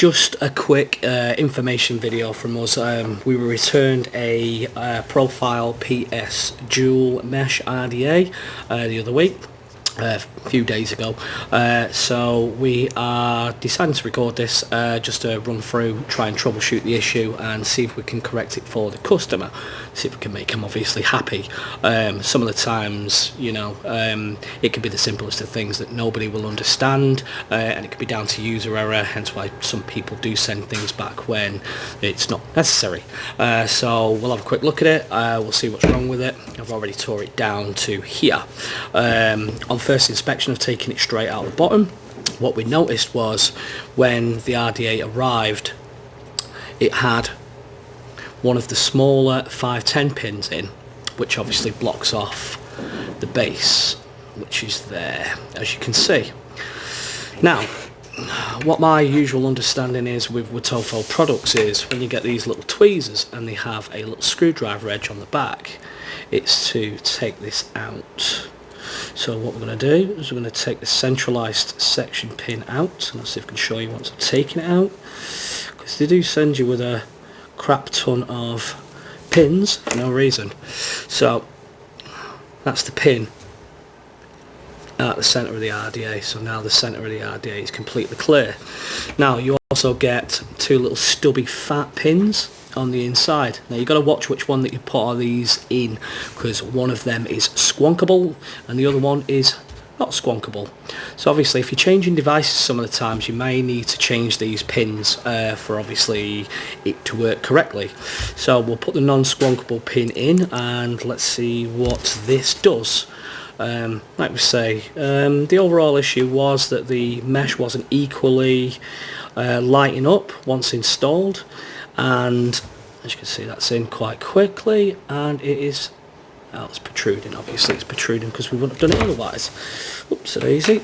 just a quick information video from us. We were returned a profile PS dual mesh RDA the other week, a few days ago, so we are deciding to record this just to run through, try and troubleshoot the issue and see if we can correct it for the customer, see if we can make them obviously happy. Some of the times, you know, it could be the simplest of things that nobody will understand, and it could be down to user error, hence why some people do send things back when it's not necessary. So we'll have a quick look at it, we'll see what's wrong with it. I've already tore it down to here. On first inspection of taking it straight out the bottom, what we noticed was when the RDA arrived, it had one of the smaller 510 pins in, which obviously blocks off the base, which is there, as you can see. Now, what my usual understanding is with Wotofo products is when you get these little tweezers and they have a little screwdriver edge on the back, it's to take this out. So what we're going to do is we're going to take the centralised section pin out, and I'll see if I can show you once I've taken it out, because they do send you with a crap ton of pins for no reason. So that's the pin at the centre of the RDA, so now the centre of the RDA is completely clear. Now you also get two little stubby fat pins on the inside. Now you've got to watch which one that you put all these in, because one of them is squonkable and the other one is not squonkable. So obviously if you're changing devices, some of the times you may need to change these pins for obviously it to work correctly. So we'll put the non-squonkable pin in and let's see what this does. Like we say, the overall issue was that the mesh wasn't equally lighting up once installed, and as you can see that's in quite quickly, and it is, well, it's protruding. Obviously it's protruding because we wouldn't have done it otherwise. Oops, so easy.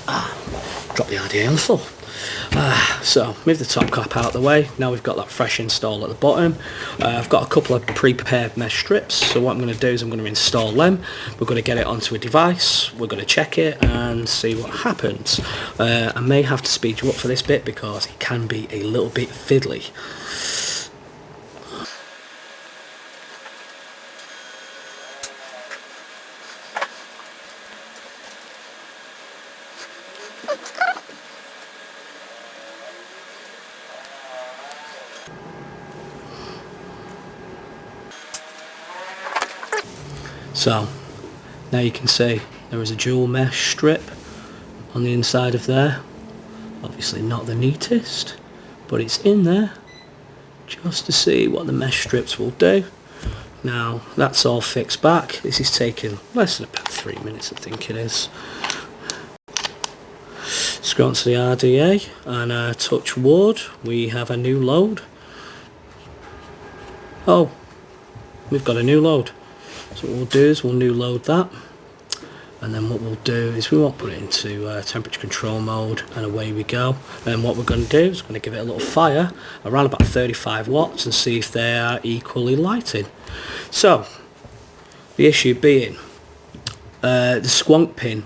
Drop the RDA on the floor. So move the top cap out of the way. Now we've got that fresh install at the bottom. I've got a couple of pre-prepared mesh strips, so what I'm going to do is I'm going to install them. We're going to get it onto a device, we're going to check it and see what happens. I may have to speed you up for this bit because it can be a little bit fiddly. So now you can see there is a dual mesh strip on the inside of there. Obviously not the neatest, but it's in there just to see what the mesh strips will do. Now that's all fixed back. This is taking less than about 3 minutes, I think it is. Screw onto the RDA and touch wood, we have a new load. Oh, we've got a new load. So what we'll do is we'll new load that, and then what we'll do is we won't put it into temperature control mode, and away we go. And what we're going to do is we're going to give it a little fire around about 35 watts and see if they are equally lighting. So the issue being the squonk pin,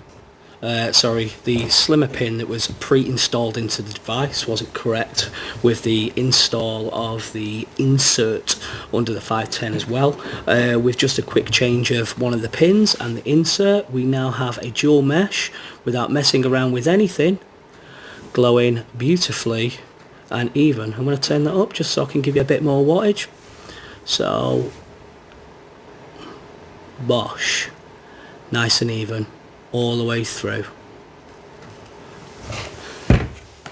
the slimmer pin that was pre-installed into the device wasn't correct with the install of the insert under the 510 as well. With just a quick change of one of the pins and the insert, we now have a dual mesh without messing around with anything, glowing beautifully and even. I'm going to turn that up just so I can give you a bit more wattage. So bosh, nice and even all the way through.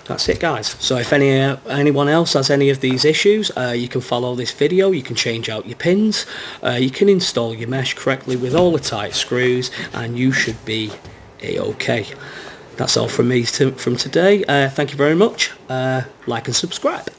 That's it, guys. So if anyone else has any of these issues, you can follow this video, you can change out your pins, you can install your mesh correctly with all the tight screws, and you should be a-okay. That's all from me from today. Thank you very much. Like and subscribe.